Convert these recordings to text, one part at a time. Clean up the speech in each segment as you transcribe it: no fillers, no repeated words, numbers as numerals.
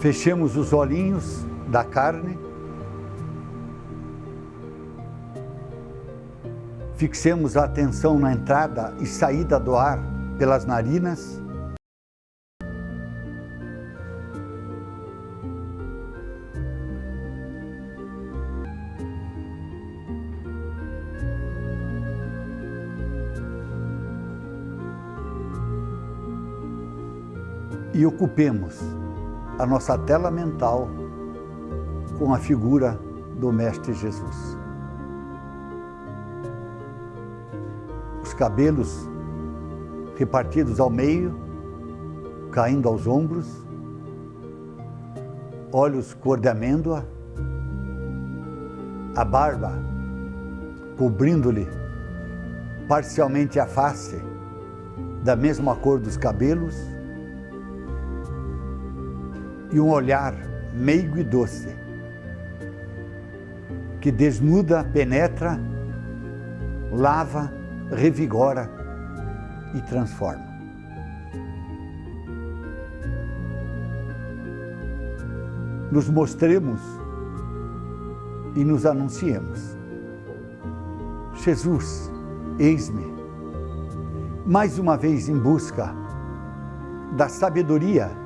Fechemos os olhinhos da carne, fixemos a atenção na entrada e saída do ar pelas narinas. E ocupemos a nossa tela mental com a figura do Mestre Jesus. Os cabelos repartidos ao meio, caindo aos ombros, olhos cor de amêndoa, a barba cobrindo-lhe parcialmente a face, da mesma cor dos cabelos, e um olhar meigo e doce, que desnuda, penetra, lava, revigora e transforma. Nos mostremos e nos anunciemos. Jesus, eis-me, mais uma vez em busca da sabedoria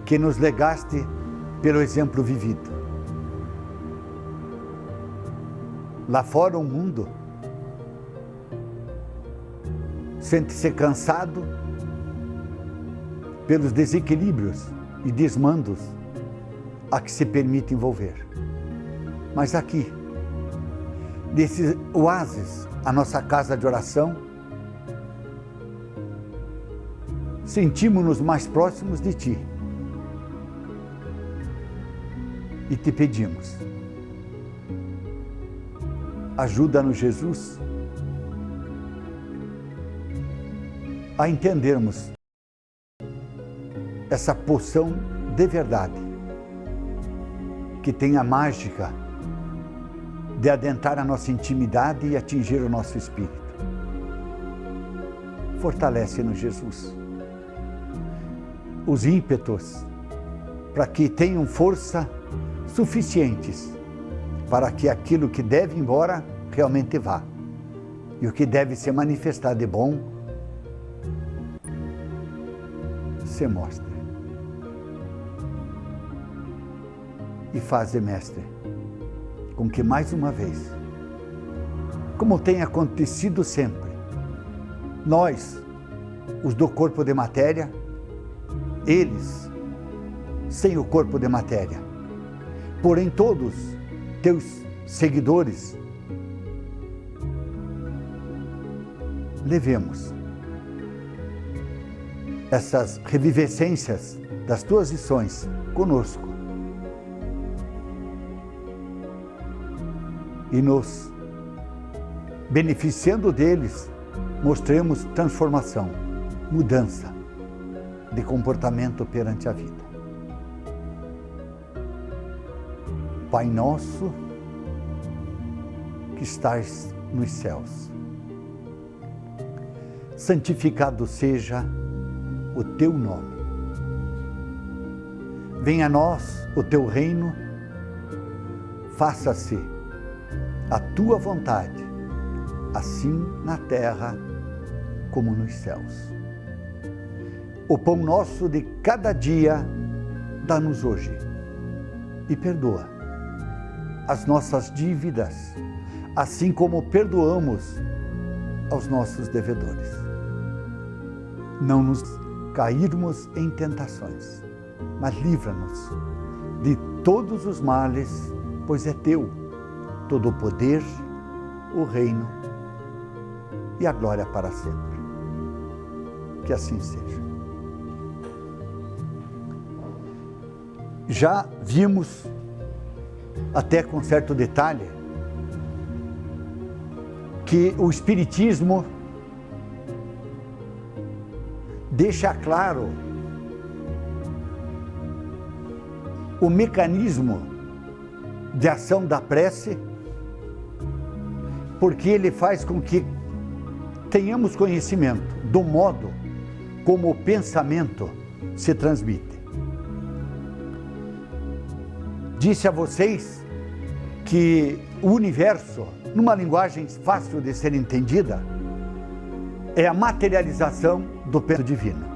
que nos legaste pelo exemplo vivido. Lá fora o mundo sente-se cansado pelos desequilíbrios e desmandos a que se permite envolver. Mas aqui, nesse oásis, a nossa casa de oração, sentimos-nos mais próximos de Ti. E te pedimos, ajuda-nos, Jesus, a entendermos essa poção de verdade, que tem a mágica de adentrar a nossa intimidade e atingir o nosso espírito. Fortalece-nos, Jesus, os ímpetos para que tenham força suficientes para que aquilo que deve ir embora realmente vá. E o que deve se manifestar de bom se mostre. E faze, Mestre, com que mais uma vez, como tem acontecido sempre, nós, os do corpo de matéria, eles, sem o corpo de matéria, porém todos teus seguidores, levemos essas revivescências das tuas lições conosco e nos beneficiando deles, mostremos transformação, mudança de comportamento perante a vida. Pai nosso, que estás nos céus, santificado seja o teu nome. Venha a nós o teu reino, faça-se a tua vontade, assim na terra como nos céus. O pão nosso de cada dia dá-nos hoje e perdoa as nossas dívidas, assim como perdoamos aos nossos devedores. Não nos cairmos em tentações, mas livra-nos de todos os males, pois é teu todo o poder, o reino e a glória para sempre. Que assim seja. Já vimos, até com certo detalhe, que o Espiritismo deixa claro o mecanismo de ação da prece, porque ele faz com que tenhamos conhecimento do modo como o pensamento se transmite. disse a vocês que o universo, numa linguagem fácil de ser entendida, é a materialização do pensamento divino.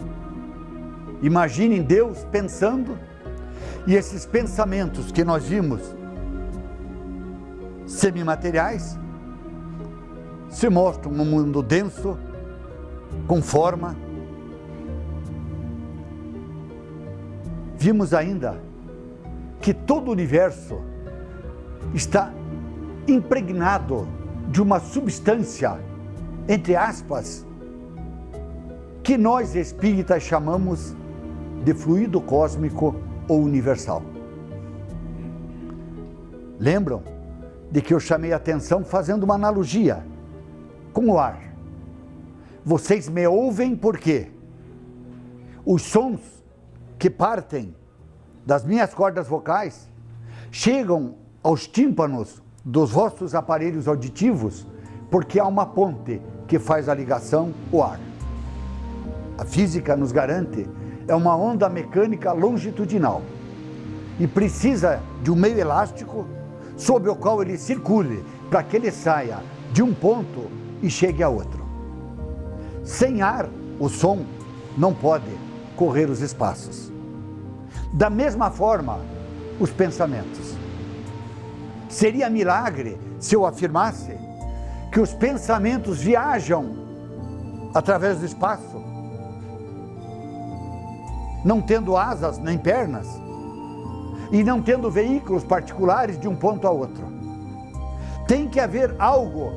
Imaginem Deus pensando, e esses pensamentos que nós vimos semimateriais se mostram num mundo denso, com forma. Vimos ainda que todo o universo está impregnado de uma substância, entre aspas, que nós espíritas chamamos de fluido cósmico ou universal. Lembram de que eu chamei a atenção fazendo uma analogia com o ar? Vocês me ouvem porque os sons que partem das minhas cordas vocais chegam aos tímpanos dos vossos aparelhos auditivos porque há uma ponte que faz a ligação, o ar. A física nos garante, é uma onda mecânica longitudinal e precisa de um meio elástico sobre o qual ele circule para que ele saia de um ponto e chegue a outro. Sem ar, o som não pode correr os espaços. Da mesma forma, os pensamentos. Seria milagre se eu afirmasse que os pensamentos viajam através do espaço, não tendo asas nem pernas, e não tendo veículos particulares de um ponto a outro. Tem que haver algo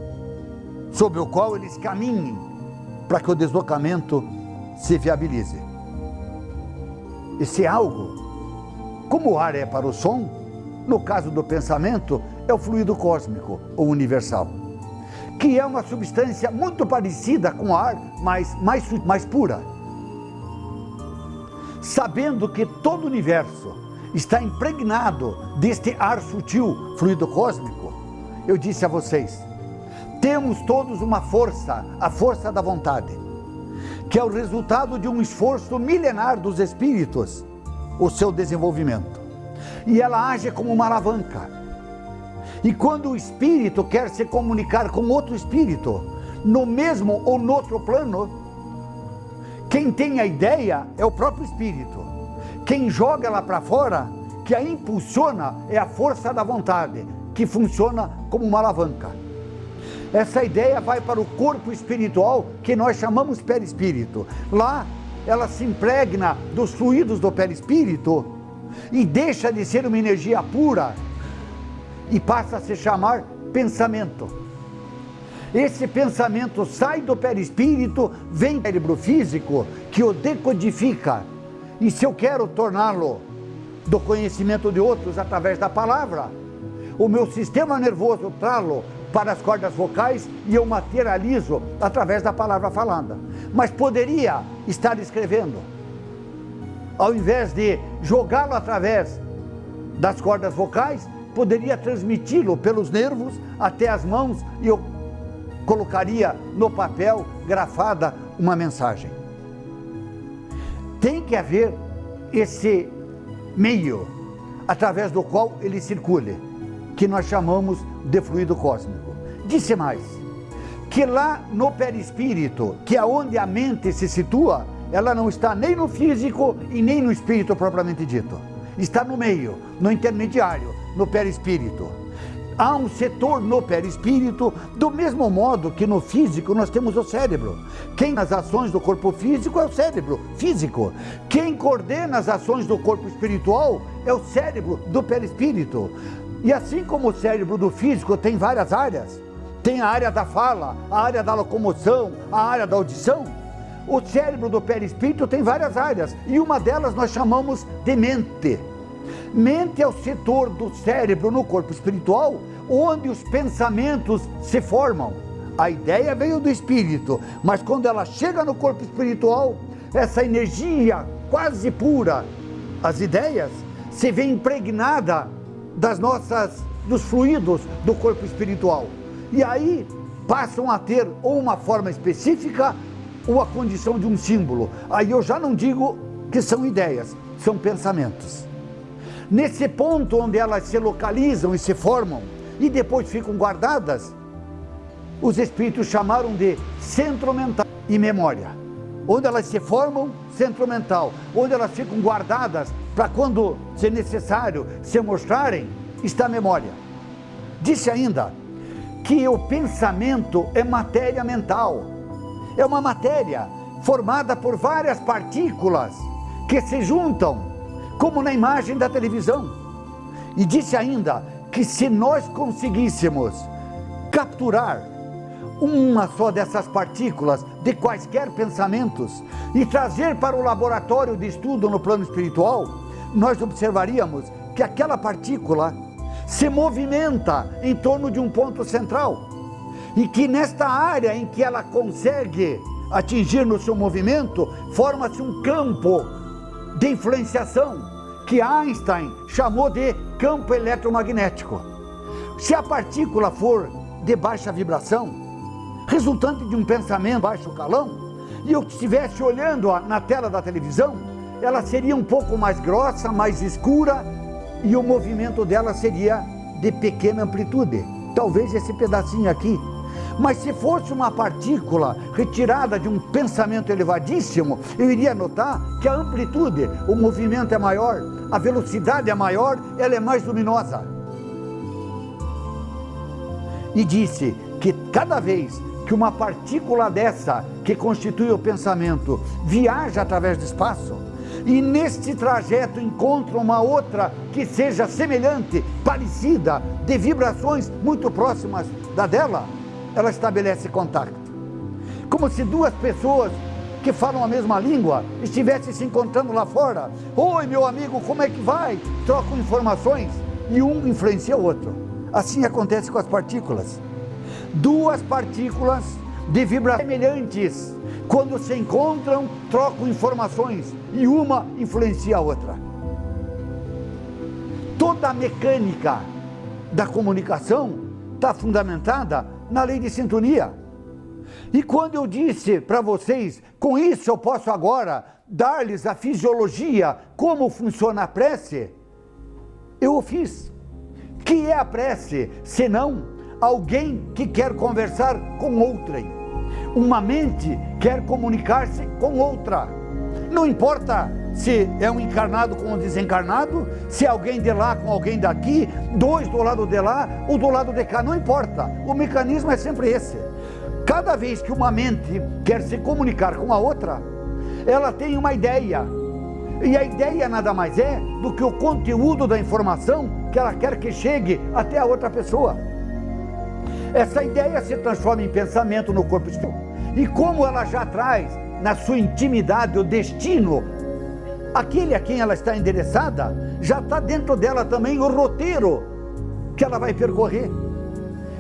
sobre o qual eles caminhem para que o deslocamento se viabilize. Esse algo, como o ar é para o som, no caso do pensamento, é o fluido cósmico ou universal, que é uma substância muito parecida com o ar, mas mais pura. Sabendo que todo o universo está impregnado deste ar sutil, fluido cósmico, eu disse a vocês, temos todos uma força, a força da vontade, que é o resultado de um esforço milenar dos espíritos, o seu desenvolvimento. E ela age como uma alavanca. E quando o espírito quer se comunicar com outro espírito, no mesmo ou no outro plano, quem tem a ideia é o próprio espírito. Quem joga ela para fora, que a impulsiona, é a força da vontade, que funciona como uma alavanca. Essa ideia vai para o corpo espiritual, que nós chamamos perispírito. Lá, ela se impregna dos fluidos do perispírito e deixa de ser uma energia pura e passa a se chamar pensamento. Esse pensamento sai do perispírito, vem para o cérebro físico, que o decodifica. E se eu quero torná-lo do conhecimento de outros através da palavra, o meu sistema nervoso traz-lo para as cordas vocais e eu materializo através da palavra falada. Mas poderia estar escrevendo, ao invés de jogá-lo através das cordas vocais, poderia transmiti-lo pelos nervos até as mãos e eu colocaria no papel grafada uma mensagem. Tem que haver esse meio através do qual ele circule, que nós chamamos de fluido cósmico. Disse mais, que lá no perispírito, que é onde a mente se situa, ela não está nem no físico e nem no espírito propriamente dito. Está no meio, no intermediário, no perispírito. Há um setor no perispírito, do mesmo modo que no físico nós temos o cérebro. Quem nas ações do corpo físico é o cérebro físico. Quem coordena as ações do corpo espiritual é o cérebro do perispírito. E assim como o cérebro do físico tem várias áreas, tem a área da fala, a área da locomoção, a área da audição, o cérebro do perispírito tem várias áreas, e uma delas nós chamamos de mente. Mente é o setor do cérebro no corpo espiritual, onde os pensamentos se formam. A ideia veio do espírito, mas quando ela chega no corpo espiritual, essa energia quase pura, as ideias, se vê impregnada dos fluidos do corpo espiritual. E aí passam a ter ou uma forma específica ou a condição de um símbolo. Aí eu já não digo que são ideias, são pensamentos. Nesse ponto onde elas se localizam e se formam, e depois ficam guardadas, os espíritos chamaram de centro mental e memória. Onde elas se formam, centro mental. Onde elas ficam guardadas, para quando ser necessário se mostrarem, está a memória. Disse ainda que o pensamento é matéria mental. É uma matéria formada por várias partículas que se juntam, como na imagem da televisão. E disse ainda que se nós conseguíssemos capturar uma só dessas partículas de quaisquer pensamentos e trazer para o laboratório de estudo no plano espiritual, nós observaríamos que aquela partícula se movimenta em torno de um ponto central e que nesta área em que ela consegue atingir no seu movimento, forma-se um campo de influenciação que Einstein chamou de campo eletromagnético. Se a partícula for de baixa vibração, resultante de um pensamento baixo calão, e eu estivesse olhando na tela da televisão, ela seria um pouco mais grossa, mais escura, e o movimento dela seria de pequena amplitude, talvez esse pedacinho aqui. Mas se fosse uma partícula retirada de um pensamento elevadíssimo, eu iria notar que a amplitude, o movimento é maior, a velocidade é maior, ela é mais luminosa. E disse que cada vez que uma partícula dessa, que constitui o pensamento, viaja através do espaço, e neste trajeto encontra uma outra que seja semelhante, parecida, de vibrações muito próximas da dela, ela estabelece contato. Como se duas pessoas que falam a mesma língua estivessem se encontrando lá fora. Oi, meu amigo, como é que vai? Trocam informações e um influencia o outro. Assim acontece com as partículas. Duas partículas de vibrações semelhantes, quando se encontram, trocam informações e uma influencia a outra. Toda a mecânica da comunicação está fundamentada na lei de sintonia. E quando eu disse para vocês, com isso eu posso agora dar-lhes a fisiologia, como funciona a prece, eu o fiz. Que é a prece, senão alguém que quer conversar com outrem? Uma mente quer comunicar-se com outra. Não importa se é um encarnado com um desencarnado, se é alguém de lá com alguém daqui, dois do lado de lá ou do lado de cá, não importa. O mecanismo é sempre esse. Cada vez que uma mente quer se comunicar com a outra, ela tem uma ideia. E a ideia nada mais é do que o conteúdo da informação que ela quer que chegue até a outra pessoa. Essa ideia se transforma em pensamento no corpo espiritual. E como ela já traz na sua intimidade o destino, aquele a quem ela está endereçada, já está dentro dela também o roteiro que ela vai percorrer.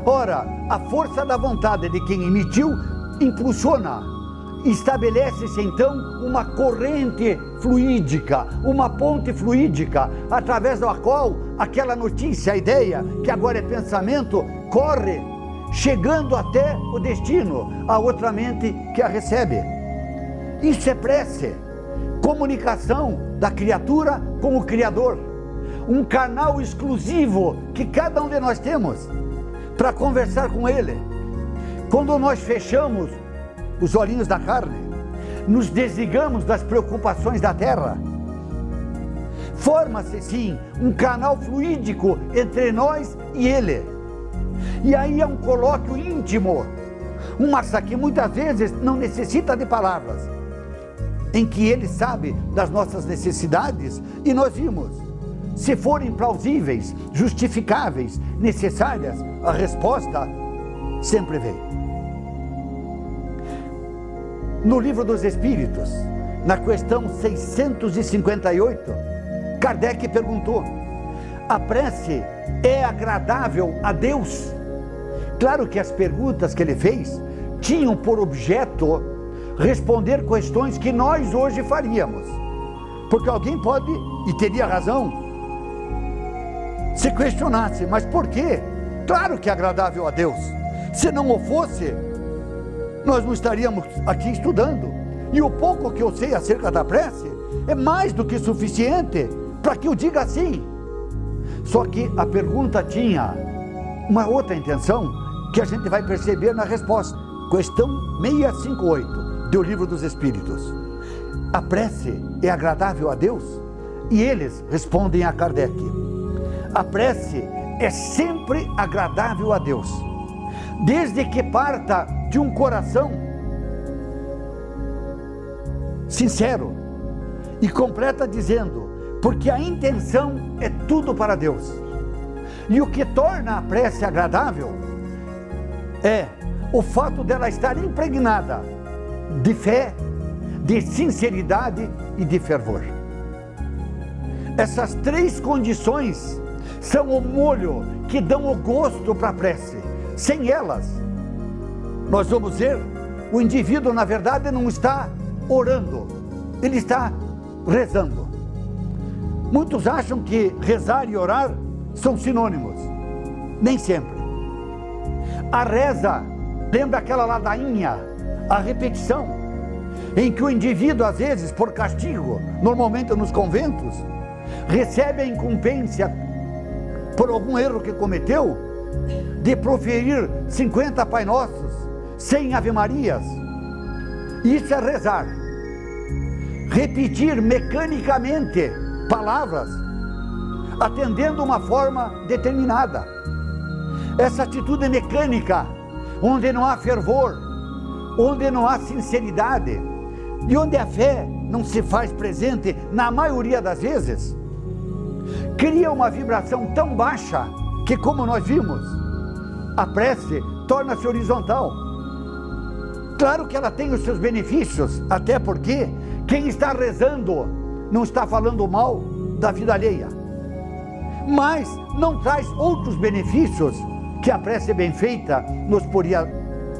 Ora, a força da vontade de quem emitiu impulsiona, estabelece-se então uma corrente fluídica, uma ponte fluídica, através da qual aquela notícia, a ideia, que agora é pensamento, corre, chegando até o destino, a outra mente que a recebe. Isso é prece, comunicação da criatura com o Criador, um canal exclusivo que cada um de nós temos para conversar com Ele. Quando nós fechamos os olhinhos da carne, nos desligamos das preocupações da terra, forma-se sim um canal fluídico entre nós e Ele. E aí é um colóquio íntimo, uma que muitas vezes não necessita de palavras, em que Ele sabe das nossas necessidades e nós vimos. Se forem plausíveis, justificáveis, necessárias, a resposta sempre vem. No Livro dos Espíritos, na questão 658, Kardec perguntou: a prece é agradável a Deus? Claro que as perguntas que ele fez tinham por objeto responder questões que nós hoje faríamos, porque alguém pode, e teria razão, se questionasse, mas por quê? Claro que é agradável a Deus. Se não o fosse, nós não estaríamos aqui estudando. E o pouco que eu sei acerca da prece é mais do que suficiente para que eu diga assim. Só que a pergunta tinha uma outra intenção que a gente vai perceber na resposta. Questão 658 do Livro dos Espíritos. A prece é agradável a Deus? E eles respondem a Kardec: a prece é sempre agradável a Deus, desde que parta de um coração sincero. E completa dizendo: porque a intenção é tudo para Deus. E o que torna a prece agradável é o fato dela estar impregnada de fé, de sinceridade e de fervor. Essas três condições são o molho que dão o gosto para a prece. Sem elas, nós vamos ver, o indivíduo na verdade não está orando, ele está rezando. Muitos acham que rezar e orar são sinônimos. Nem sempre. A reza lembra aquela ladainha, a repetição, em que o indivíduo, às vezes, por castigo, normalmente nos conventos, recebe a incumbência, por algum erro que cometeu, de proferir 50 Pai Nossos, 100 Ave Marias. Isso é rezar. Repetir mecanicamente palavras, atendendo uma forma determinada. Essa atitude mecânica, onde não há fervor, onde não há sinceridade, e onde a fé não se faz presente na maioria das vezes, cria uma vibração tão baixa que, como nós vimos, a prece torna-se horizontal. Claro que ela tem os seus benefícios, até porque quem está rezando não está falando mal da vida alheia, mas não traz outros benefícios que a prece bem feita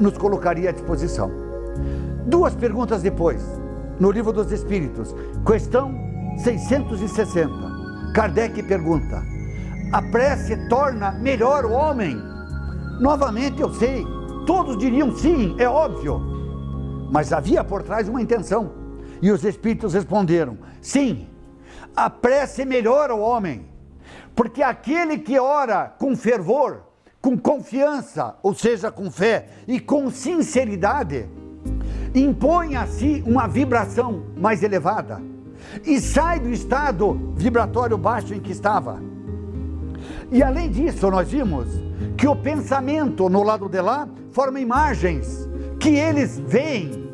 nos colocaria à disposição. Duas perguntas depois, no Livro dos Espíritos, questão 660, Kardec pergunta: a prece torna melhor o homem? Novamente eu sei, todos diriam sim, é óbvio, mas havia por trás uma intenção, e os Espíritos responderam: sim, a prece melhora o homem, porque aquele que ora com fervor, com confiança, ou seja, com fé e com sinceridade, impõe a si uma vibração mais elevada e sai do estado vibratório baixo em que estava. E além disso, nós vimos que o pensamento no lado de lá forma imagens que eles veem,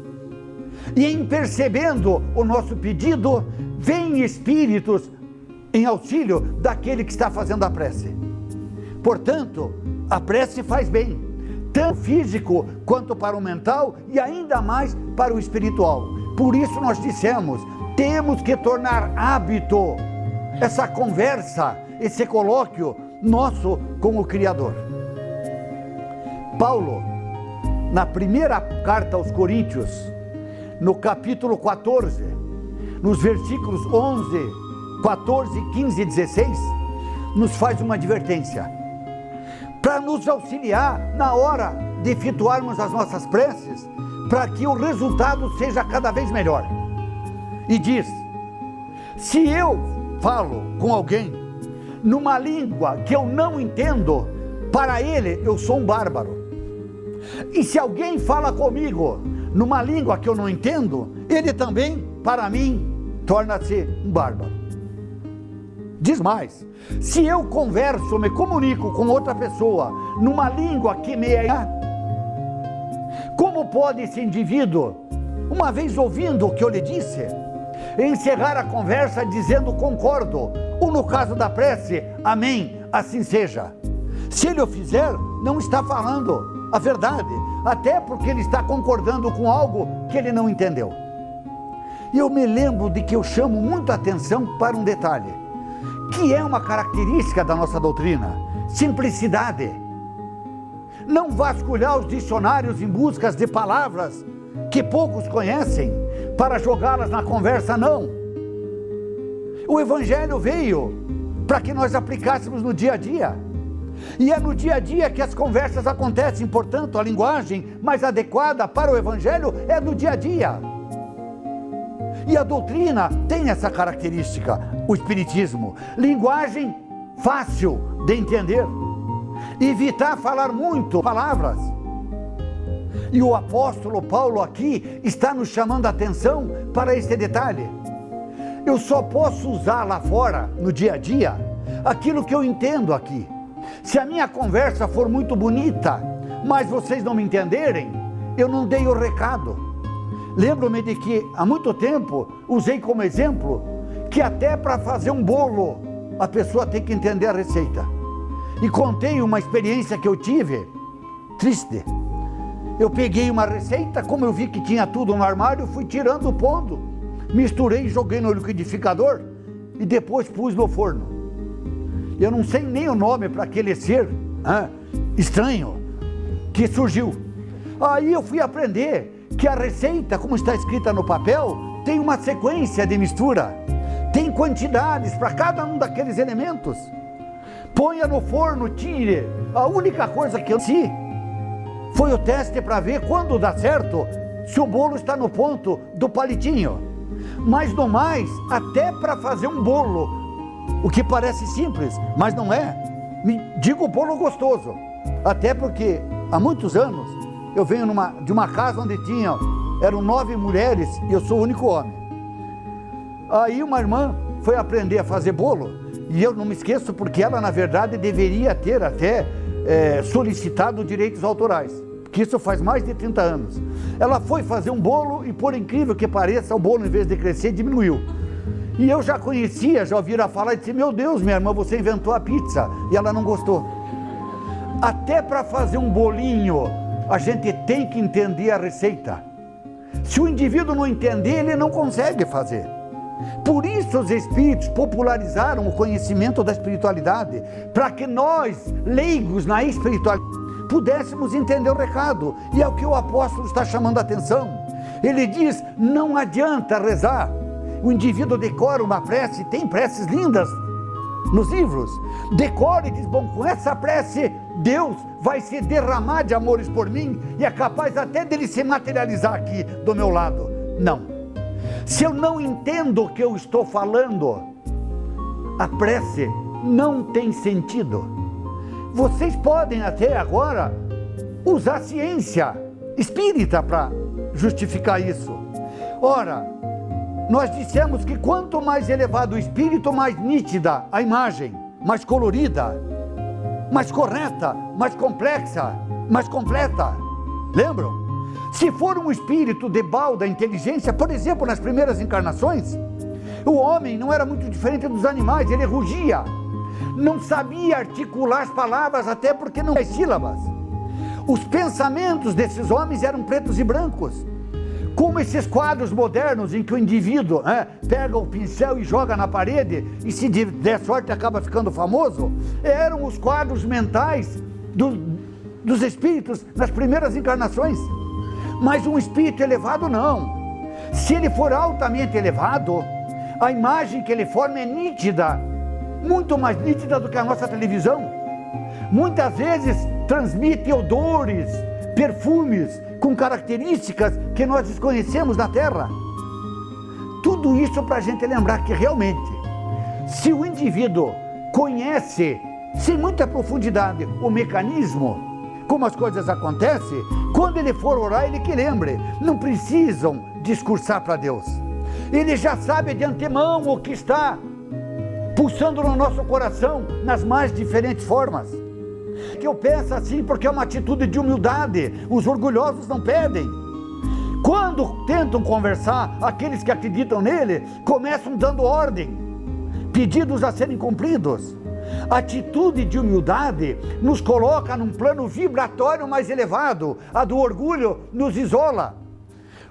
e em percebendo o nosso pedido, vêm espíritos em auxílio daquele que está fazendo a prece. Portanto, a prece faz bem, tanto físico quanto para o mental e ainda mais para o espiritual. Por isso nós dissemos, temos que tornar hábito essa conversa, esse colóquio nosso com o Criador. Paulo, na primeira carta aos Coríntios, no capítulo 14, nos versículos 11, 14, 15 e 16, nos faz uma advertência, para nos auxiliar na hora de efetuarmos as nossas preces, para que o resultado seja cada vez melhor. E diz: se eu falo com alguém numa língua que eu não entendo, para ele eu sou um bárbaro. E se alguém fala comigo numa língua que eu não entendo, ele também, para mim, torna-se um bárbaro. Diz mais: se eu converso, me comunico com outra pessoa numa língua que me é... como pode esse indivíduo, uma vez ouvindo o que eu lhe disse, encerrar a conversa dizendo concordo, ou no caso da prece, amém, assim seja? Se ele o fizer, não está falando a verdade, até porque ele está concordando com algo que ele não entendeu. E eu me lembro de que eu chamo muita atenção para um detalhe, que é uma característica da nossa doutrina: simplicidade. Não vasculhar os dicionários em busca de palavras que poucos conhecem para jogá-las na conversa, não. O Evangelho veio para que nós aplicássemos no dia a dia, e é no dia a dia que as conversas acontecem. Portanto, a linguagem mais adequada para o Evangelho é do dia a dia. E a doutrina tem essa característica, o Espiritismo: linguagem fácil de entender. Evitar falar muito palavras. E o apóstolo Paulo aqui está nos chamando a atenção para esse detalhe. Eu só posso usar lá fora, no dia a dia, aquilo que eu entendo aqui. Se a minha conversa for muito bonita, mas vocês não me entenderem, eu não dei o recado. Lembro-me de que há muito tempo usei como exemplo que até para fazer um bolo a pessoa tem que entender a receita. E contei uma experiência que eu tive, triste. Eu peguei uma receita, como eu vi que tinha tudo no armário, fui tirando, pondo, misturei, joguei no liquidificador e depois pus no forno. Eu não sei nem o nome para aquele ser estranho que surgiu. Aí eu fui aprender que a receita, como está escrita no papel, tem uma sequência de mistura, tem quantidades para cada um daqueles elementos. Ponha no forno, tire. A única coisa que eu fiz foi o teste para ver quando dá certo, se o bolo está no ponto do palitinho. Mas no mais, até para fazer um bolo, o que parece simples, mas não é, digo bolo gostoso. Até porque há muitos anos eu venho de uma casa onde eram 9 mulheres e eu sou o único homem. Aí uma irmã foi aprender a fazer bolo e eu não me esqueço porque ela na verdade deveria ter até solicitado direitos autorais, porque isso faz mais de 30 anos. Ela foi fazer um bolo e, por incrível que pareça, o bolo, em vez de crescer, diminuiu. E eu já conhecia, já ouvira falar e disse: meu Deus, minha irmã, você inventou a pizza. E ela não gostou. Até para fazer um bolinho, a gente tem que entender a receita. Se o indivíduo não entender, ele não consegue fazer. Por isso os espíritos popularizaram o conhecimento da espiritualidade, para que nós, leigos na espiritualidade, pudéssemos entender o recado. E é o que o apóstolo está chamando a atenção. Ele diz: não adianta rezar. O indivíduo decora uma prece, tem preces lindas nos livros, decora e diz: bom, com essa prece Deus vai se derramar de amores por mim e é capaz até dele se materializar aqui do meu lado. Não. Se eu não entendo o que eu estou falando, a prece não tem sentido. Vocês podem até agora usar a ciência espírita para justificar isso. Ora, nós dissemos que quanto mais elevado o espírito, mais nítida a imagem, mais colorida, mais correta, mais complexa, mais completa. Lembram? Se for um espírito de balda inteligência, por exemplo, nas primeiras encarnações, o homem não era muito diferente dos animais, ele rugia, não sabia articular as palavras, até porque não tinha sílabas. Os pensamentos desses homens eram pretos e brancos, como esses quadros modernos em que o indivíduo pega o pincel e joga na parede e, se der sorte, acaba ficando famoso. Eram os quadros mentais dos espíritos nas primeiras encarnações. Mas um espírito elevado não. Se ele for altamente elevado, a imagem que ele forma é nítida, muito mais nítida do que a nossa televisão. Muitas vezes transmite odores, perfumes, com características que nós desconhecemos na Terra. Tudo isso para a gente lembrar que realmente, se o indivíduo conhece, sem muita profundidade, o mecanismo, como as coisas acontecem, quando ele for orar, ele que lembre, não precisam discursar para Deus. Ele já sabe de antemão o que está pulsando no nosso coração, nas mais diferentes formas. Que eu peço assim porque é uma atitude de humildade. Os orgulhosos não pedem. Quando tentam conversar, aqueles que acreditam nele começam dando ordem, pedidos a serem cumpridos. A atitude de humildade nos coloca num plano vibratório mais elevado. A do orgulho nos isola.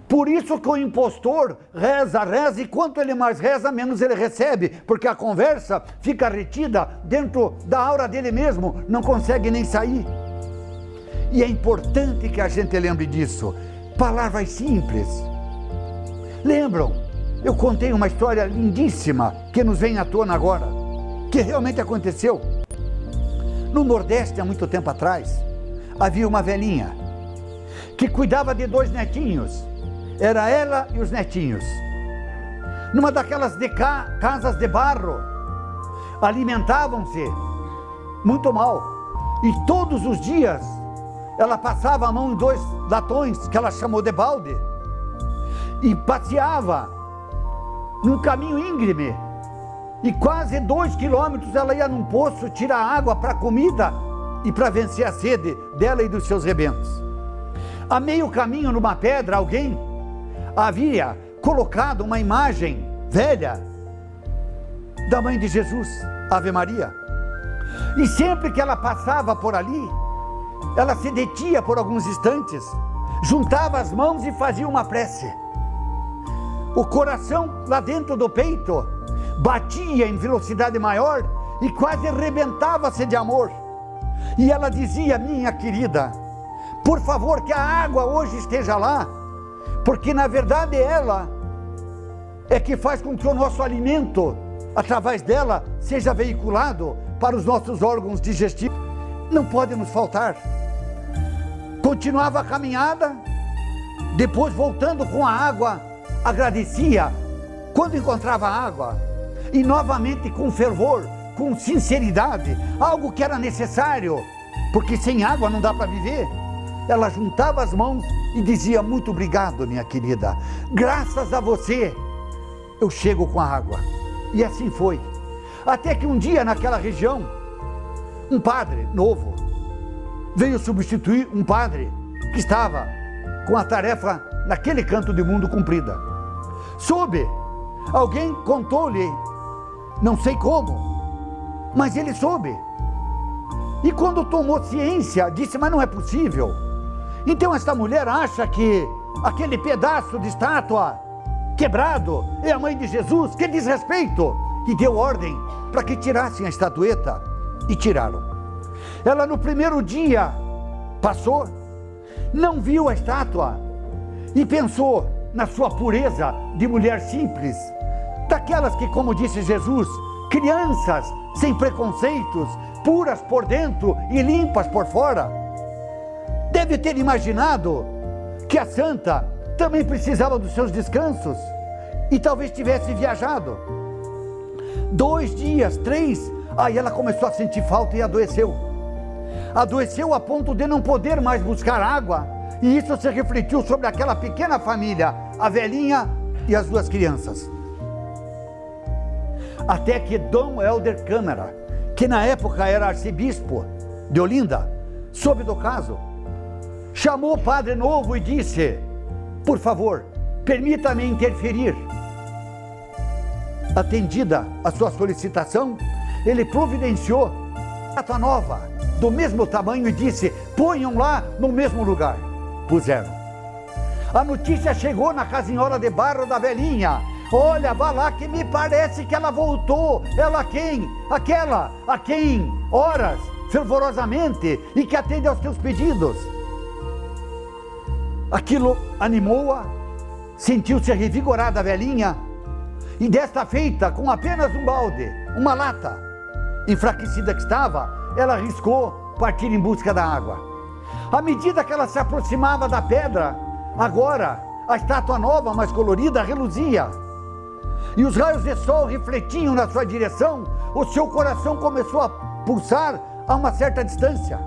Por isso que o impostor reza, e quanto ele mais reza, menos ele recebe, porque a conversa fica retida dentro da aura dele mesmo, não consegue nem sair. E é importante que a gente lembre disso. Palavras simples. Lembram? Eu contei uma história lindíssima que nos vem à tona agora, que realmente aconteceu. No Nordeste, há muito tempo atrás, havia uma velhinha que cuidava de 2 netinhos. Era ela e os netinhos, numa daquelas casas de barro, alimentavam-se muito mal. E todos os dias ela passava a mão em 2 latões, que ela chamou de balde, e passeava num caminho íngreme. E quase 2 quilômetros ela ia num poço tirar água para comida e para vencer a sede dela e dos seus rebentos. A meio caminho, numa pedra, alguém havia colocado uma imagem velha da mãe de Jesus, Ave Maria. E sempre que ela passava por ali, ela se detinha por alguns instantes, juntava as mãos e fazia uma prece. O coração lá dentro do peito batia em velocidade maior e quase arrebentava-se de amor. E ela dizia: minha querida, por favor, que a água hoje esteja lá, porque na verdade ela é que faz com que o nosso alimento, através dela, seja veiculado para os nossos órgãos digestivos. Não pode nos faltar. Continuava a caminhada, depois voltando com a água, agradecia quando encontrava água, e novamente com fervor, com sinceridade, algo que era necessário, porque sem água não dá para viver. Ela juntava as mãos e dizia: muito obrigado, minha querida, graças a você eu chego com a água. E assim foi, até que um dia naquela região, um padre novo veio substituir um padre que estava com a tarefa naquele canto do mundo cumprida. Soube, alguém contou-lhe, não sei como, mas ele soube. E quando tomou ciência, disse: mas não é possível. Então esta mulher acha que aquele pedaço de estátua quebrado é a mãe de Jesus, que desrespeito! E deu ordem para que tirassem a estatueta, e tiraram. Ela no primeiro dia passou, não viu a estátua e pensou na sua pureza de mulher simples, daquelas que, como disse Jesus, crianças sem preconceitos, puras por dentro e limpas por fora. Deve ter imaginado que a santa também precisava dos seus descansos e talvez tivesse viajado. 2 dias, 3, aí ela começou a sentir falta e adoeceu. Adoeceu a ponto de não poder mais buscar água, e isso se refletiu sobre aquela pequena família, a velhinha e as 2 crianças. Até que Dom Helder Câmara, que na época era arcebispo de Olinda, soube do caso, chamou o padre novo e disse: por favor, permita-me interferir. Atendida a sua solicitação, ele providenciou a estátua nova, do mesmo tamanho, e disse: ponham lá no mesmo lugar. Puseram. A notícia chegou na casinhola de barro da velhinha: olha, vá lá que me parece que ela voltou. Ela quem? Aquela a quem oras fervorosamente e que atende aos teus pedidos. Aquilo animou-a, sentiu-se revigorada a velhinha, e desta feita, com apenas um balde, uma lata, enfraquecida que estava, ela arriscou partir em busca da água. À medida que ela se aproximava da pedra, agora a estátua nova, mais colorida, reluzia, e os raios de sol refletiam na sua direção. O seu coração começou a pulsar a uma certa distância.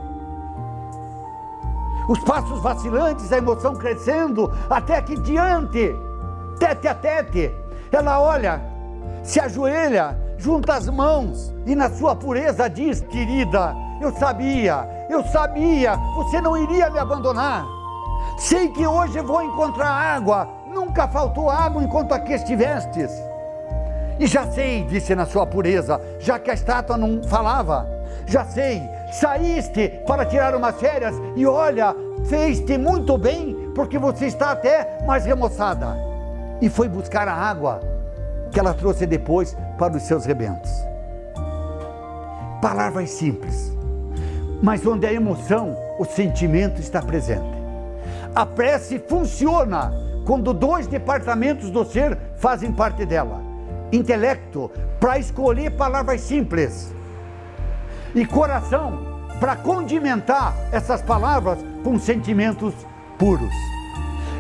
Os passos vacilantes, a emoção crescendo, até que diante, tete a tete, ela olha, se ajoelha, junta as mãos e na sua pureza diz: querida, eu sabia, você não iria me abandonar. Sei que hoje vou encontrar água, nunca faltou água enquanto aqui estivestes. E já sei, disse na sua pureza, já que a estátua não falava, já sei, saíste para tirar umas férias e olha, fez-te muito bem, porque você está até mais remoçada. E foi buscar a água que ela trouxe depois para os seus rebentos. Palavras simples, mas onde a emoção, o sentimento está presente. A prece funciona quando 2 departamentos do ser fazem parte dela: intelecto, para escolher palavras simples, e coração, para condimentar essas palavras com sentimentos puros.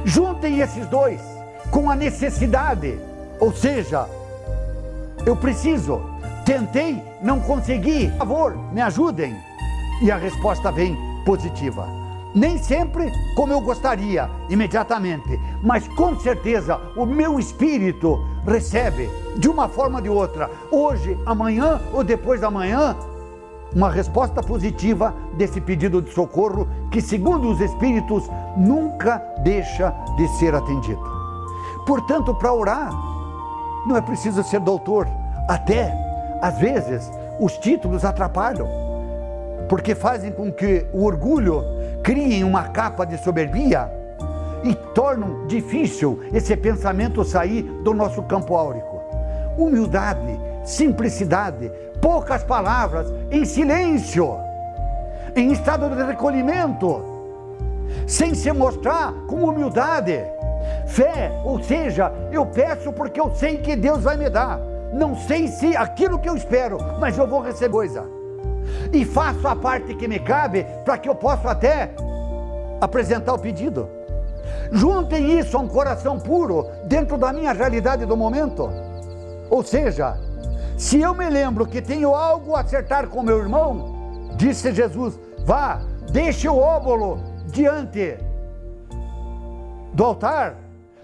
Juntem esses 2 com a necessidade, ou seja, eu preciso, Tentei, não consegui, por favor, me ajudem. E a resposta vem positiva. Nem sempre como eu gostaria, imediatamente, mas com certeza o meu espírito recebe, de uma forma ou de outra, hoje, amanhã ou depois da manhã, uma resposta positiva desse pedido de socorro que, segundo os Espíritos, nunca deixa de ser atendido. Portanto, para orar, não é preciso ser doutor. Até, às vezes, os títulos atrapalham, porque fazem com que o orgulho crie uma capa de soberbia e tornam difícil esse pensamento sair do nosso campo áurico. Humildade, simplicidade, poucas palavras, em silêncio, em estado de recolhimento, sem se mostrar com humildade. Fé, ou seja, eu peço porque eu sei que Deus vai me dar. Não sei se aquilo que eu espero, mas eu vou receber coisa. E faço a parte que me cabe para que eu possa até apresentar o pedido. Juntem isso a um coração puro dentro da minha realidade do momento. Ou seja, se eu me lembro que tenho algo a acertar com meu irmão, disse Jesus, vá, deixe o óbolo diante do altar,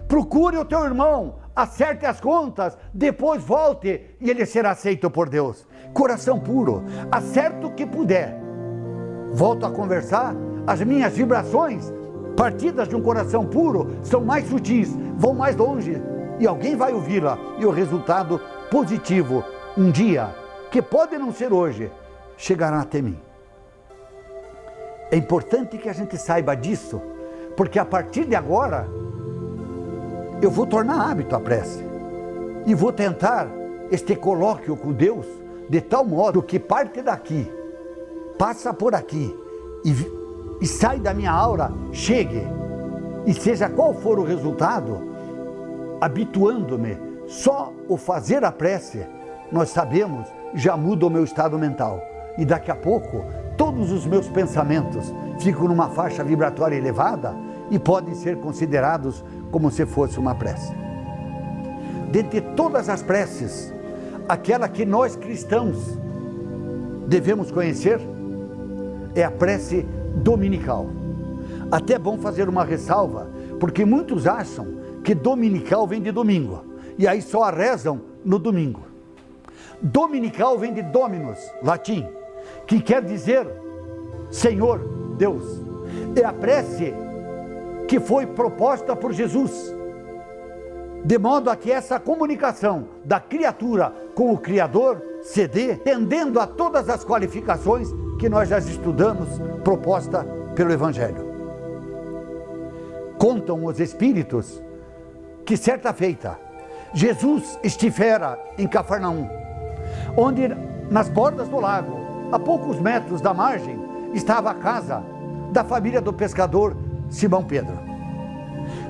procure o teu irmão, acerte as contas, depois volte e ele será aceito por Deus. Coração puro, acerto o que puder. Volto a conversar, as minhas vibrações, partidas de um coração puro, são mais sutis, vão mais longe, e alguém vai ouvi-la, e o resultado positivo, um dia, que pode não ser hoje, chegará até mim. É importante que a gente saiba disso, porque a partir de agora, eu vou tornar hábito a prece, e vou tentar este colóquio com Deus, de tal modo que parte daqui, passa por aqui, e sai da minha aura, chegue, e seja qual for o resultado, habituando-me, só o fazer a prece, nós sabemos, já muda o meu estado mental, e daqui a pouco, todos os meus pensamentos ficam numa faixa vibratória elevada, e podem ser considerados como se fosse uma prece. Dentre todas as preces, aquela que nós cristãos devemos conhecer é a prece dominical. Até é bom fazer uma ressalva, porque muitos acham que dominical vem de domingo, e aí só a rezam no domingo. Dominical vem de Dominus, latim, que quer dizer Senhor, Deus. É a prece que foi proposta por Jesus, de modo a que essa comunicação da criatura com o Criador se dê, tendendo a todas as qualificações que nós já estudamos, proposta pelo Evangelho. Contam os Espíritos que certa feita, Jesus estivera em Cafarnaum, onde nas bordas do lago, a poucos metros da margem, estava a casa da família do pescador Simão Pedro.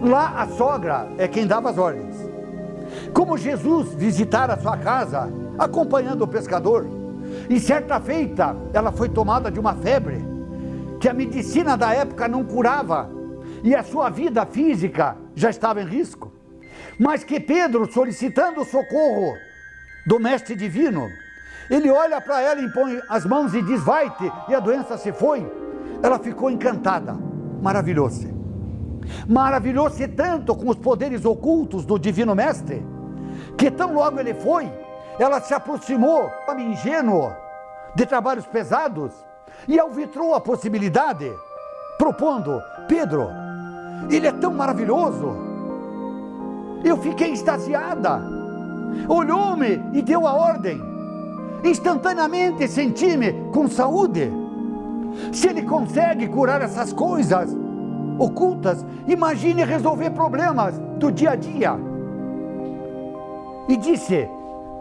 Lá a sogra é quem dava as ordens. Como Jesus visitara a sua casa, acompanhando o pescador, e certa feita ela foi tomada de uma febre, que a medicina da época não curava, e a sua vida física já estava em risco, mas que Pedro, solicitando o socorro do Mestre Divino, ele olha para ela, impõe as mãos e diz, vai-te, e a doença se foi. Ela ficou encantada, maravilhou-se. Maravilhou-se tanto com os poderes ocultos do Divino Mestre, que tão logo ele foi, ela se aproximou, homem ingênuo, de trabalhos pesados, e alvitrou a possibilidade, propondo, Pedro, ele é tão maravilhoso. Eu fiquei extasiada, olhou-me e deu a ordem, instantaneamente senti-me com saúde. Se ele consegue curar essas coisas ocultas, imagine resolver problemas do dia a dia. E disse,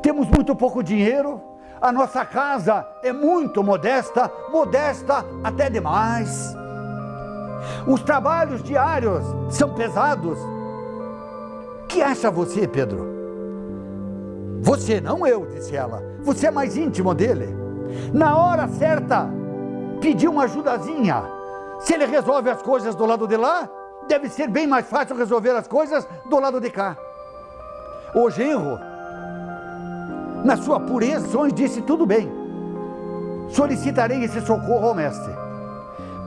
temos muito pouco dinheiro, a nossa casa é muito modesta, modesta até demais. Os trabalhos diários são pesados. Que acha você, Pedro? Você, não eu, disse ela. Você é mais íntimo dele. Na hora certa, pediu uma ajudazinha. Se ele resolve as coisas do lado de lá, deve ser bem mais fácil resolver as coisas do lado de cá. O genro na sua pureza, disse: tudo bem, solicitarei esse socorro ao mestre.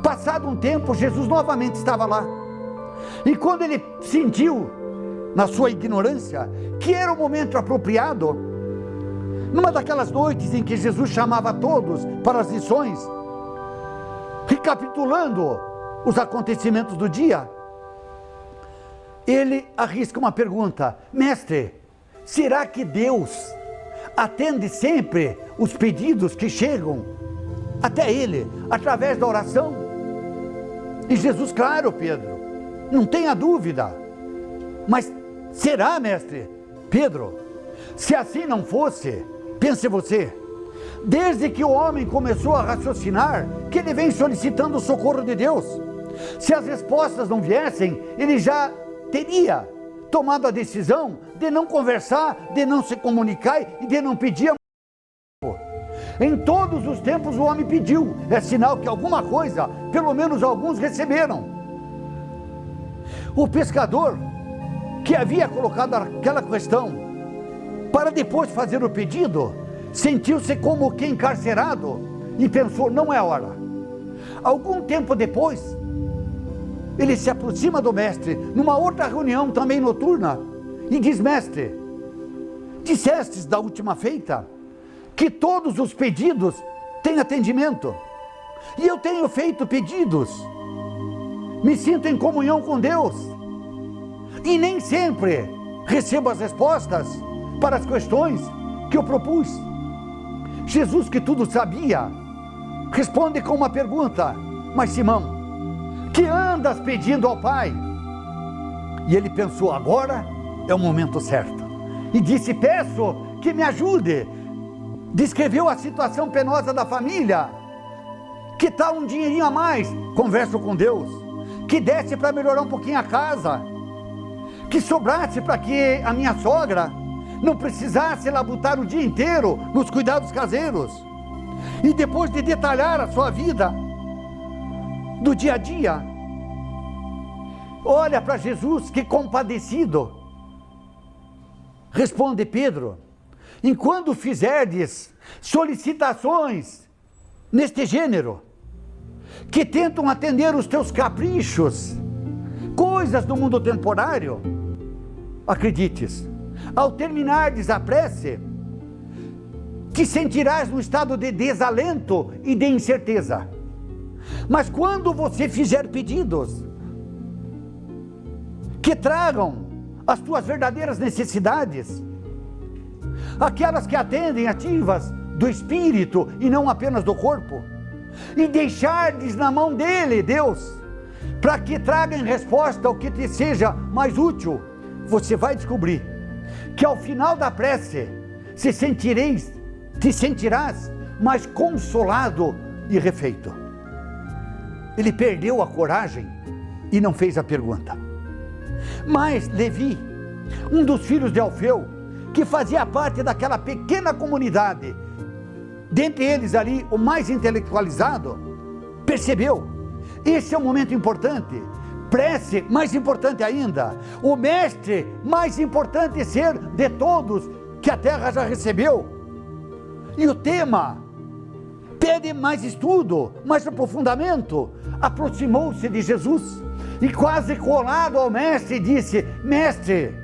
Passado um tempo, Jesus novamente estava lá, e quando ele sentiu, na sua ignorância, que era o momento apropriado, numa daquelas noites em que Jesus chamava todos para as lições, recapitulando os acontecimentos do dia, ele arrisca uma pergunta: mestre, será que Deus atende sempre os pedidos que chegam até ele, através da oração? E Jesus: claro, Pedro, não tenha dúvida. Mas será, mestre? Pedro, se assim não fosse, pense você, desde que o homem começou a raciocinar, que ele vem solicitando o socorro de Deus. Se as respostas não viessem, ele já teria tomado a decisão de não conversar, de não se comunicar e de não pedir. Em todos os tempos o homem pediu, é sinal que alguma coisa, pelo menos alguns receberam. O pescador, que havia colocado aquela questão para depois fazer o pedido, sentiu-se como que encarcerado e pensou: não é hora. Algum tempo depois, ele se aproxima do mestre, numa outra reunião também noturna, e diz: mestre, dissestes da última feita que todos os pedidos têm atendimento, e eu tenho feito pedidos, me sinto em comunhão com Deus, e nem sempre recebo as respostas para as questões que eu propus. Jesus, que tudo sabia, responde com uma pergunta: mas Simão, que andas pedindo ao Pai? E ele pensou: agora é o momento certo, e disse: peço que me ajude. Descreveu a situação penosa da família. Que tal um dinheirinho a mais? Converso com Deus. Que desse para melhorar um pouquinho a casa, que sobrasse para que a minha sogra não precisasse labutar o dia inteiro nos cuidados caseiros. E depois de detalhar a sua vida do dia a dia, olha para Jesus, que compadecido. Responde Pedro: enquanto fizerdes solicitações neste gênero, que tentam atender os teus caprichos, coisas do mundo temporário, acredites, ao terminardes a prece, te sentirás num estado de desalento e de incerteza. Mas quando você fizer pedidos que tragam as tuas verdadeiras necessidades, aquelas que atendem ativas do espírito e não apenas do corpo, e deixardes na mão dele, Deus, para que traga em resposta o que te seja mais útil, você vai descobrir que ao final da prece te sentirás mais consolado e refeito. Ele perdeu a coragem e não fez a pergunta. Mas Levi, um dos filhos de Alfeu, que fazia parte daquela pequena comunidade, dentre eles ali o mais intelectualizado, percebeu: esse é um momento importante, prece mais importante ainda, o mestre mais importante ser de todos que a terra já recebeu, e o tema pede mais estudo, mais aprofundamento. Aproximou-se de Jesus e, quase colado ao mestre, disse: mestre,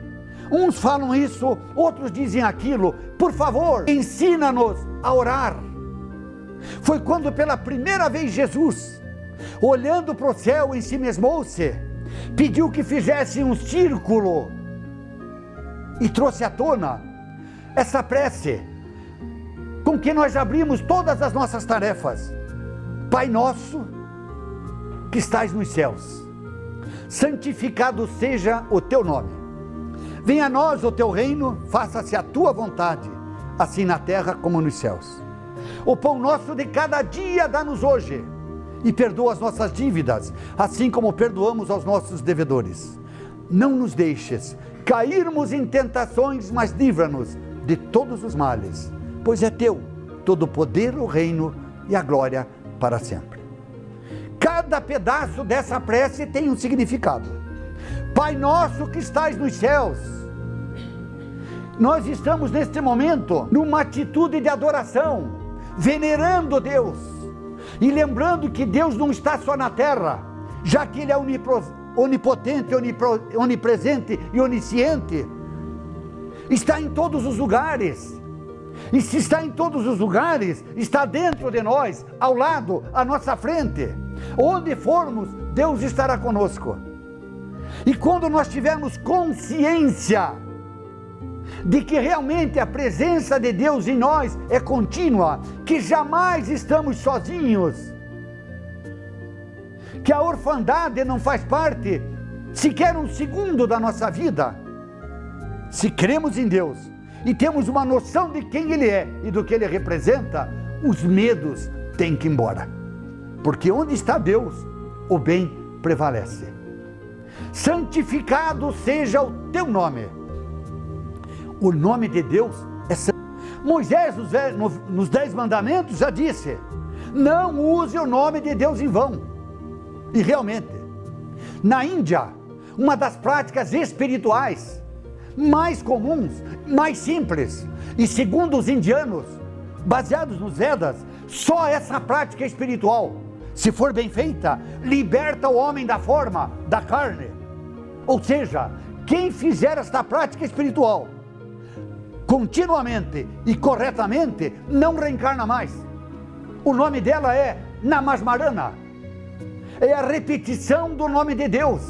uns falam isso, outros dizem aquilo, por favor, ensina-nos a orar. Foi quando pela primeira vez Jesus, olhando para o céu, ensimesmou-se, pediu que fizesse um círculo e trouxe à tona essa prece com que nós abrimos todas as nossas tarefas. Pai nosso que estais nos céus, santificado seja o teu nome. Venha a nós o teu reino, faça-se a tua vontade, assim na terra como nos céus. O pão nosso de cada dia dá-nos hoje, e perdoa as nossas dívidas, assim como perdoamos aos nossos devedores. Não nos deixes cairmos em tentações, mas livra-nos de todos os males, pois é teu todo o poder, o reino e a glória para sempre. Cada pedaço dessa prece tem um significado. Pai nosso que estais nos céus, Nós estamos neste momento numa atitude de adoração, venerando Deus e lembrando que Deus não está só na terra, já que Ele é onipotente, onipresente e onisciente, está em todos os lugares. E se está em todos os lugares, está dentro de nós, ao lado, à nossa frente. Onde formos, Deus estará conosco. E quando nós tivermos consciência de que realmente a presença de Deus em nós é contínua, que jamais estamos sozinhos, que a orfandade não faz parte sequer um segundo da nossa vida, se cremos em Deus e temos uma noção de quem Ele é e do que Ele representa, os medos têm que ir embora, porque onde está Deus, o bem prevalece. Santificado seja o teu nome. O nome de Deus é santo. Moisés, nos 10 mandamentos, já disse: não use o nome de Deus em vão. E realmente, na Índia, uma das práticas espirituais mais comuns, mais simples, e segundo os indianos, baseados nos Vedas, só essa prática espiritual, se for bem feita, liberta o homem da forma, da carne. Ou seja, quem fizer esta prática espiritual continuamente e corretamente, não reencarna mais. O nome dela é Namasmarana, é a repetição do nome de Deus.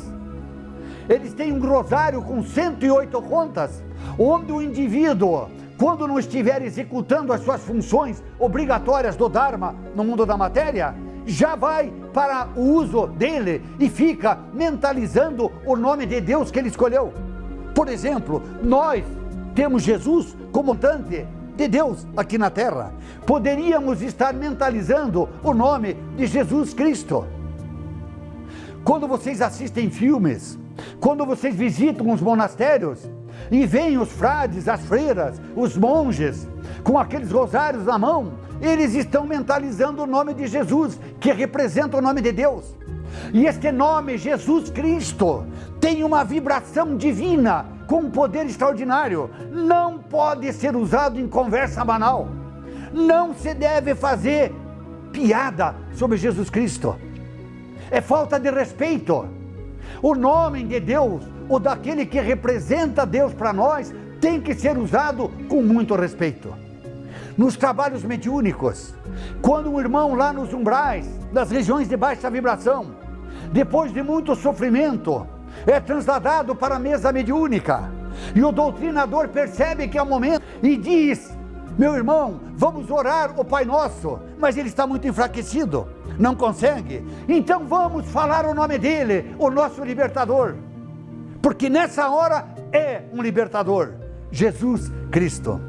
Eles têm um rosário com 108 contas, onde o indivíduo, quando não estiver executando as suas funções obrigatórias do Dharma no mundo da matéria, já vai para o uso dele e fica mentalizando o nome de Deus que ele escolheu. Por exemplo, nós temos Jesus como montante de Deus aqui na terra. Poderíamos estar mentalizando o nome de Jesus Cristo. Quando vocês assistem filmes, quando vocês visitam os monastérios e veem os frades, as freiras, os monges com aqueles rosários na mão, eles estão mentalizando o nome de Jesus, que representa o nome de Deus. E este nome, Jesus Cristo, tem uma vibração divina com um poder extraordinário. Não pode ser usado em conversa banal. Não se deve fazer piada sobre Jesus Cristo. É falta de respeito. O nome de Deus, ou daquele que representa Deus para nós, tem que ser usado com muito respeito. Nos trabalhos mediúnicos, quando um irmão lá nos umbrais, das regiões de baixa vibração, depois de muito sofrimento, é trasladado para a mesa mediúnica, e o doutrinador percebe que é o momento e diz: meu irmão, vamos orar o Pai Nosso, mas ele está muito enfraquecido, não consegue, então vamos falar o nome dele, o nosso libertador, porque nessa hora é um libertador, Jesus Cristo.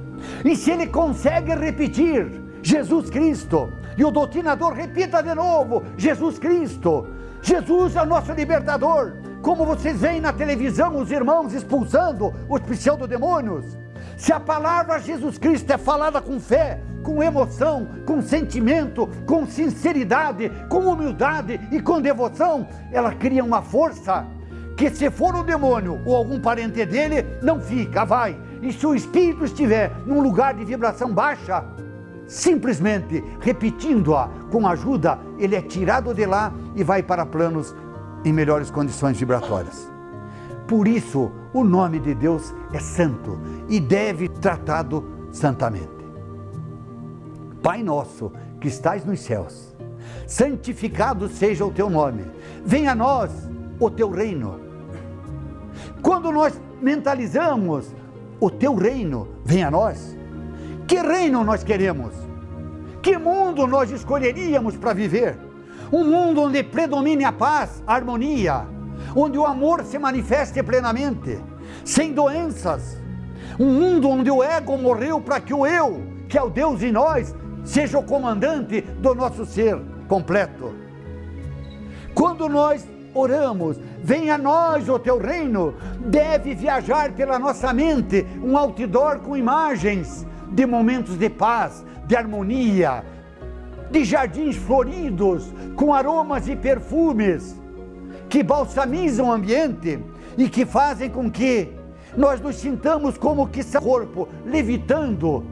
E se ele consegue repetir Jesus Cristo, e o doutrinador repita de novo Jesus Cristo, Jesus é o nosso libertador, como vocês veem na televisão os irmãos expulsando os pseudodemônios. Se a palavra Jesus Cristo é falada com fé, com emoção, com sentimento, com sinceridade, com humildade e com devoção, ela cria uma força que, se for o demônio ou algum parente dele, não fica, vai. E se o espírito estiver num lugar de vibração baixa, simplesmente repetindo-a com ajuda, ele é tirado de lá e vai para planos em melhores condições vibratórias. Por isso, o nome de Deus é santo e deve ser tratado santamente. Pai nosso, que estais nos céus, santificado seja o teu nome. Venha a nós o teu reino. Quando nós mentalizamos o teu reino, venha a nós, que reino nós queremos? Que mundo nós escolheríamos para viver? Um mundo onde predomine a paz, a harmonia, onde o amor se manifeste plenamente, sem doenças. Um mundo onde o ego morreu para que o eu, que é o Deus em nós, seja o comandante do nosso ser completo. Quando nós oramos, venha a nós o teu reino, deve viajar pela nossa mente um outdoor com imagens de momentos de paz, de harmonia, de jardins floridos, com aromas e perfumes, que balsamizam o ambiente e que fazem com que nós nos sintamos como que seu corpo levitando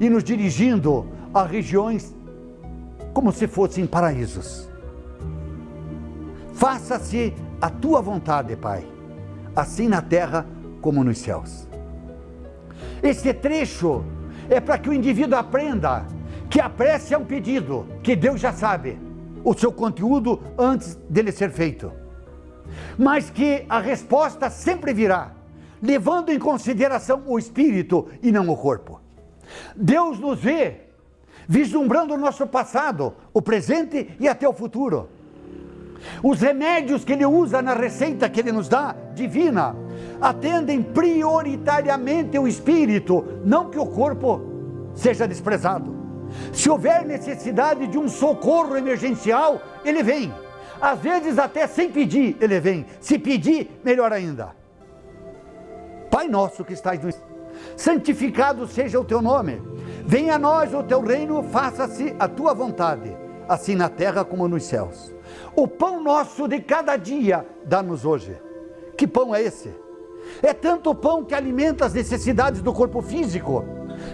e nos dirigindo a regiões como se fossem paraísos. Faça-se a tua vontade, Pai, assim na terra como nos céus. Esse trecho é para que o indivíduo aprenda que a prece é um pedido, que Deus já sabe o seu conteúdo antes dele ser feito, mas que a resposta sempre virá, levando em consideração o espírito e não o corpo. Deus nos vê, vislumbrando o nosso passado, o presente e até o futuro. Os remédios que Ele usa na receita que Ele nos dá, divina, atendem prioritariamente o espírito, não que o corpo seja desprezado. Se houver necessidade de um socorro emergencial, Ele vem. Às vezes até sem pedir, Ele vem. Se pedir, melhor ainda. Pai nosso que estás no céu, santificado seja o teu nome. Venha a nós o teu reino, faça-se a tua vontade, assim na terra como nos céus. O pão nosso de cada dia dá-nos hoje. Que pão é esse? É tanto o pão que alimenta as necessidades do corpo físico,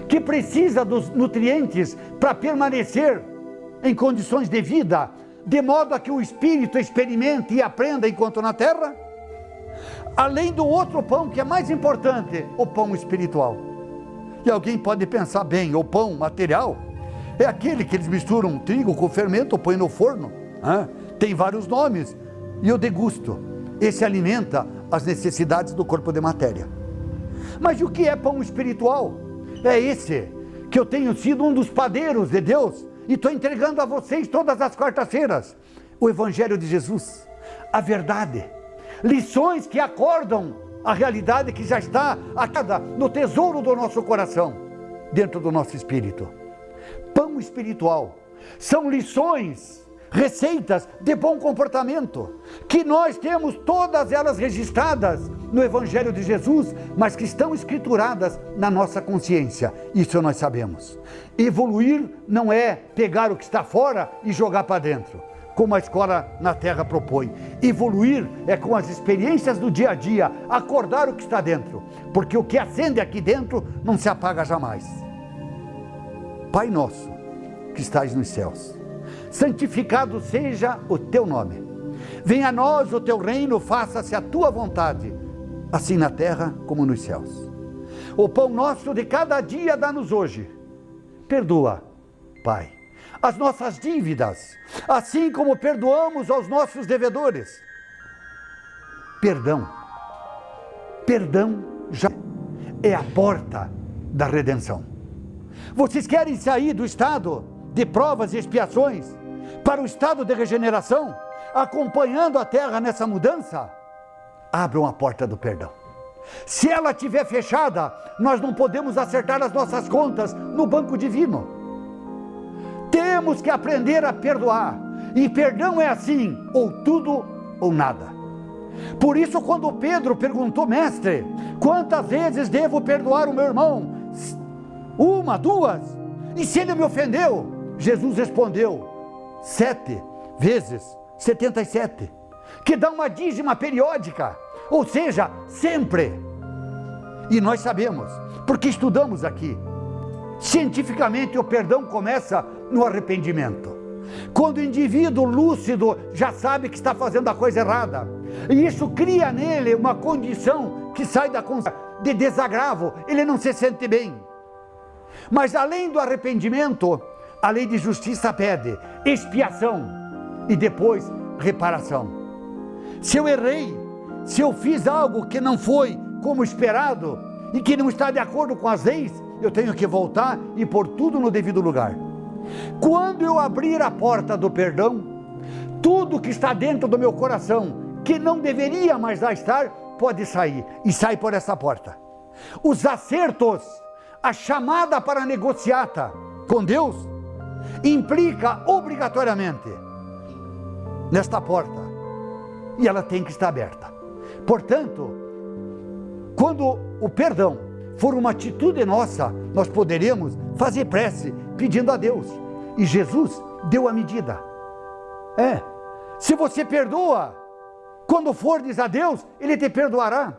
que precisa dos nutrientes para permanecer em condições de vida, de modo a que o espírito experimente e aprenda enquanto na terra, além do outro pão que é mais importante, o pão espiritual. E alguém pode pensar, bem, o pão material é aquele que eles misturam trigo com fermento, põem no forno, tem vários nomes, e eu degusto. Esse alimenta as necessidades do corpo de matéria. Mas o que é pão espiritual? É esse que eu tenho sido um dos padeiros de Deus e estou entregando a vocês todas as quartas-feiras. O Evangelho de Jesus, a verdade, lições que acordam a realidade que já está no tesouro do nosso coração, dentro do nosso espírito. Pão espiritual são lições, receitas de bom comportamento, que nós temos todas elas registradas no Evangelho de Jesus, mas que estão escrituradas na nossa consciência. Isso nós sabemos. Evoluir não é pegar o que está fora e jogar para dentro, como a escola na terra propõe. Evoluir é com as experiências do dia a dia, acordar o que está dentro, porque o que acende aqui dentro não se apaga jamais. Pai nosso, que estais nos céus, santificado seja o teu nome. Venha a nós o teu reino, faça-se a tua vontade, assim na terra como nos céus. O pão nosso de cada dia dá-nos hoje. Perdoa, Pai, as nossas dívidas, assim como perdoamos aos nossos devedores. Perdão já é a porta da redenção. Vocês querem sair do estado de provas e expiações para o estado de regeneração, acompanhando a terra nessa mudança? Abram a porta do perdão. Se ela estiver fechada, nós não podemos acertar as nossas contas no banco divino. Temos que aprender a perdoar, e perdão é assim, ou tudo ou nada. Por isso, quando Pedro perguntou, mestre, quantas vezes devo perdoar o meu irmão? 1, 2? E se ele me ofendeu? Jesus respondeu, 7 vezes 77, que dá uma dízima periódica, ou seja, sempre. E nós sabemos, porque estudamos aqui, cientificamente o perdão começa no arrependimento. Quando o indivíduo lúcido já sabe que está fazendo a coisa errada, e isso cria nele uma condição que sai da consciência de desagravo, ele não se sente bem. Mas além do arrependimento, a lei de justiça pede expiação e depois reparação. Se eu errei, se eu fiz algo que não foi como esperado e que não está de acordo com as leis, eu tenho que voltar e pôr tudo no devido lugar. Quando eu abrir a porta do perdão, tudo que está dentro do meu coração, que não deveria mais lá estar, pode sair, e sai por essa porta. Os acertos, a chamada para negociata com Deus, implica obrigatoriamente nesta porta, e ela tem que estar aberta. Portanto, quando o perdão for uma atitude nossa, nós poderemos fazer prece pedindo a Deus, e Jesus deu a medida. Se você perdoa, quando fordes a Deus, Ele te perdoará.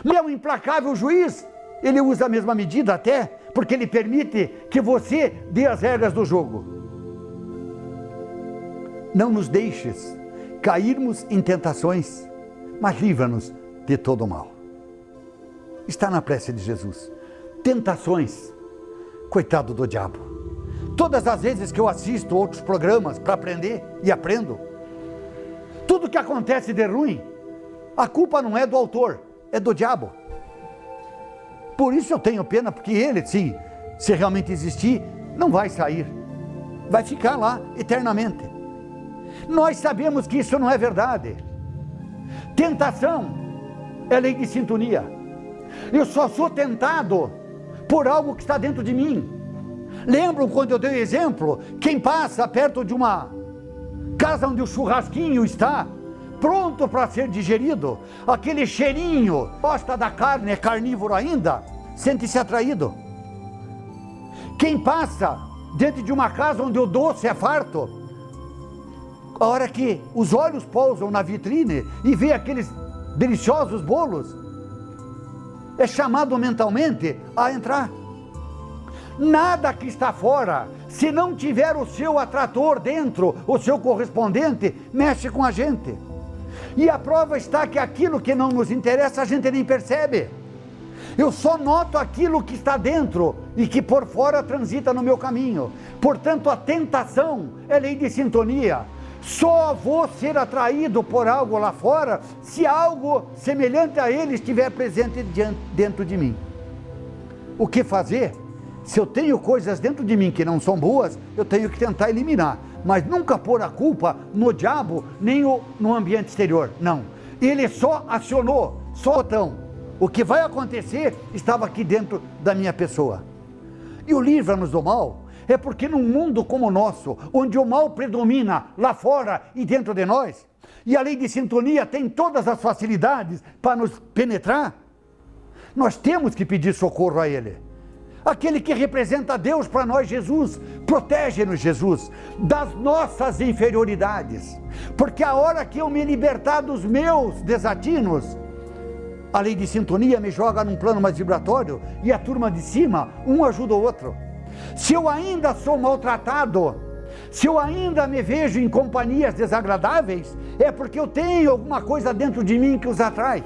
Mas é um implacável juiz, ele usa a mesma medida até, porque ele permite que você dê as regras do jogo. Não nos deixes cairmos em tentações, mas livra-nos de todo o mal. Está na prece de Jesus. Tentações, coitado do diabo. Todas as vezes que eu assisto outros programas para aprender e aprendo, tudo que acontece de ruim, a culpa não é do autor, é do diabo. Por isso eu tenho pena, porque ele, sim, se realmente existir, não vai sair. Vai ficar lá eternamente. Nós sabemos que isso não é verdade. Tentação é lei de sintonia. Eu só sou tentado por algo que está dentro de mim. Lembram quando eu dei o exemplo? Quem passa perto de uma casa onde o churrasquinho está pronto para ser digerido, aquele cheirinho, gosta da carne, é carnívoro ainda, sente-se atraído. Quem passa dentro de uma casa onde o doce é farto, a hora que os olhos pousam na vitrine e vê aqueles deliciosos bolos, é chamado mentalmente a entrar. Nada que está fora, se não tiver o seu atrator dentro, o seu correspondente, mexe com a gente. E a prova está que aquilo que não nos interessa a gente nem percebe. Eu só noto aquilo que está dentro e que por fora transita no meu caminho. Portanto, a tentação é lei de sintonia. Só vou ser atraído por algo lá fora se algo semelhante a ele estiver presente dentro de mim. O que fazer? Se eu tenho coisas dentro de mim que não são boas, eu tenho que tentar eliminar. Mas nunca pôr a culpa no diabo, nem no ambiente exterior. Não. Ele só acionou, só o botão. O que vai acontecer estava aqui dentro da minha pessoa. E o livra-nos do mal é porque num mundo como o nosso, onde o mal predomina lá fora e dentro de nós, e a lei de sintonia tem todas as facilidades para nos penetrar, nós temos que pedir socorro a Ele. Aquele que representa Deus para nós, Jesus, protege-nos, Jesus, das nossas inferioridades, porque a hora que eu me libertar dos meus desatinos, a lei de sintonia me joga num plano mais vibratório e a turma de cima, um ajuda o outro. Se eu ainda sou maltratado, se eu ainda me vejo em companhias desagradáveis, é porque eu tenho alguma coisa dentro de mim que os atrai.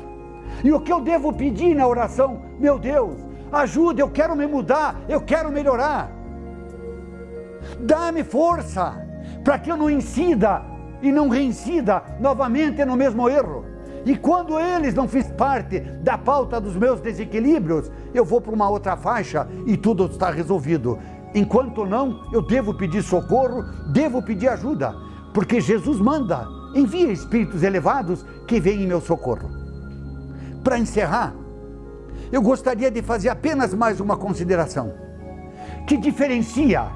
E o que eu devo pedir na oração? Meu Deus, ajuda, eu quero me mudar, eu quero melhorar. Dá-me força para que eu não incida e não reincida novamente no mesmo erro. E quando eles não fizem parte da pauta dos meus desequilíbrios, eu vou para uma outra faixa e tudo está resolvido. Enquanto não, eu devo pedir socorro, devo pedir ajuda, porque Jesus manda, envia espíritos elevados que vêm em meu socorro. Para encerrar, eu gostaria de fazer apenas mais uma consideração, que diferencia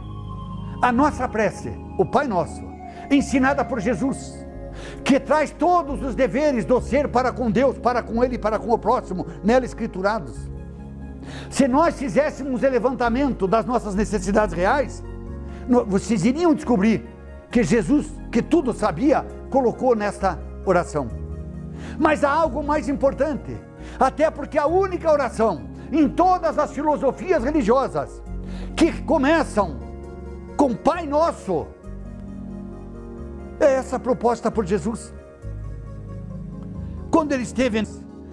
a nossa prece, o Pai Nosso, ensinada por Jesus, que traz todos os deveres do ser para com Deus, para com Ele e para com o próximo, nela escriturados. Se nós fizéssemos o levantamento das nossas necessidades reais, vocês iriam descobrir que Jesus, que tudo sabia, colocou nesta oração. Mas há algo mais importante, até porque a única oração em todas as filosofias religiosas que começam com Pai Nosso, é essa proposta por Jesus. Quando ele esteve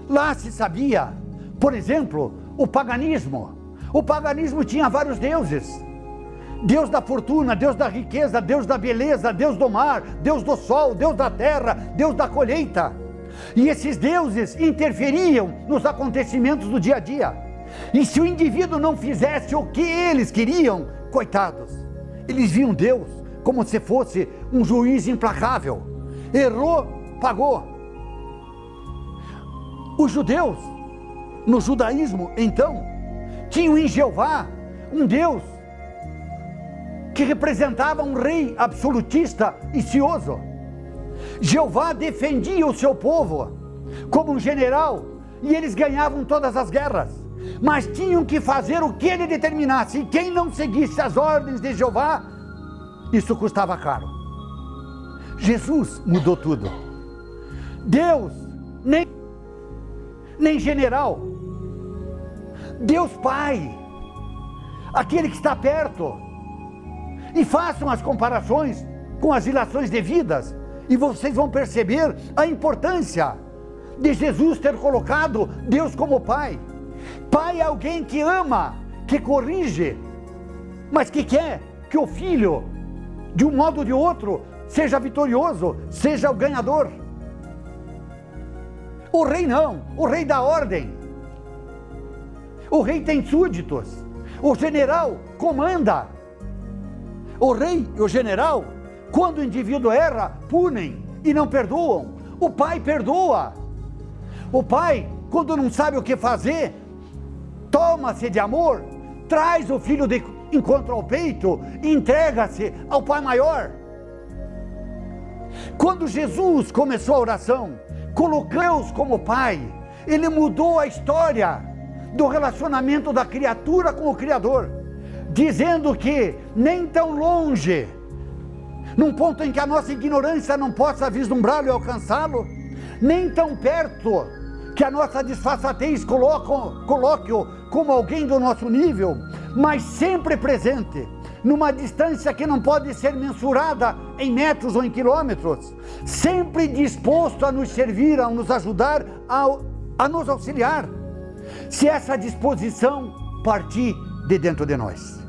lá, se sabia, por exemplo, o paganismo. O paganismo tinha vários deuses. Deus da fortuna, Deus da riqueza, Deus da beleza, Deus do mar, Deus do sol, Deus da terra, Deus da colheita. E esses deuses interferiam nos acontecimentos do dia a dia. E se o indivíduo não fizesse o que eles queriam, coitados, eles viam Deus como se fosse um juiz implacável. Errou, pagou. Os judeus, no judaísmo, então, tinham em Jeová um Deus que representava um rei absolutista e cioso. Jeová defendia o seu povo como um general e eles ganhavam todas as guerras, mas tinham que fazer o que ele determinasse, e quem não seguisse as ordens de Jeová, isso custava caro. Jesus mudou tudo. Deus nem nem general. Deus Pai, aquele que está perto. E façam as comparações com as ilações devidas, e vocês vão perceber a importância de Jesus ter colocado Deus como Pai. Pai é alguém que ama, que corrige, mas que quer que o filho, de um modo ou de outro, seja vitorioso, seja o ganhador. O rei não, o rei dá ordem. O rei tem súditos, o general comanda. O rei e o general, quando o indivíduo erra, punem e não perdoam. O pai perdoa. O pai, quando não sabe o que fazer, toma-se de amor, traz o filho de encontro ao peito e entrega-se ao Pai maior. Quando Jesus começou a oração, colocou Deus como Pai, ele mudou a história do relacionamento da criatura com o Criador, dizendo que nem tão longe, num ponto em que a nossa ignorância não possa vislumbrá-lo e alcançá-lo, nem tão perto que a nossa disfarçatez coloque-o como alguém do nosso nível, mas sempre presente, numa distância que não pode ser mensurada em metros ou em quilômetros, sempre disposto a nos servir, a nos ajudar, a nos auxiliar, se essa disposição partir de dentro de nós.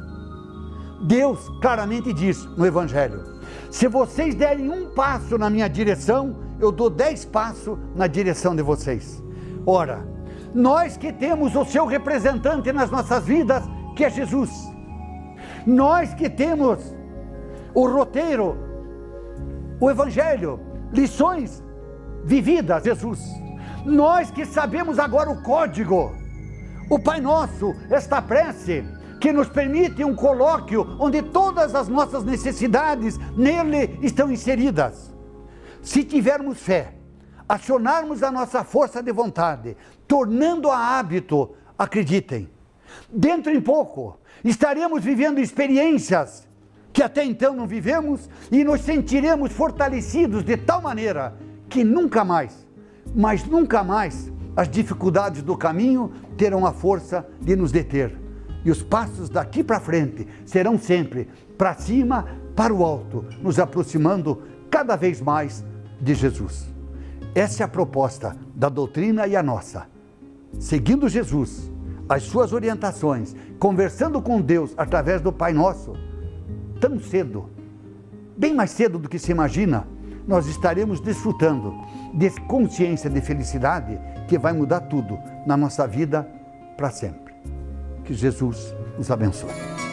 Deus claramente diz no Evangelho: se vocês derem um passo na minha direção, eu dou 10 passos na direção de vocês. Ora, nós que temos o seu representante nas nossas vidas, que é Jesus, nós que temos o roteiro, o Evangelho, lições vividas, Jesus, nós que sabemos agora o código, o Pai Nosso, esta prece, que nos permite um colóquio onde todas as nossas necessidades nele estão inseridas. Se tivermos fé, acionarmos a nossa força de vontade, tornando a hábito, acreditem, dentro em pouco, estaremos vivendo experiências que até então não vivemos e nos sentiremos fortalecidos de tal maneira que nunca mais, mas nunca mais, as dificuldades do caminho terão a força de nos deter. E os passos daqui para frente serão sempre para cima, para o alto, nos aproximando cada vez mais de Jesus. Essa é a proposta da doutrina e a nossa. Seguindo Jesus, as suas orientações, conversando com Deus através do Pai Nosso, tão cedo, bem mais cedo do que se imagina, nós estaremos desfrutando de consciência de felicidade que vai mudar tudo na nossa vida para sempre. Que Jesus nos abençoe.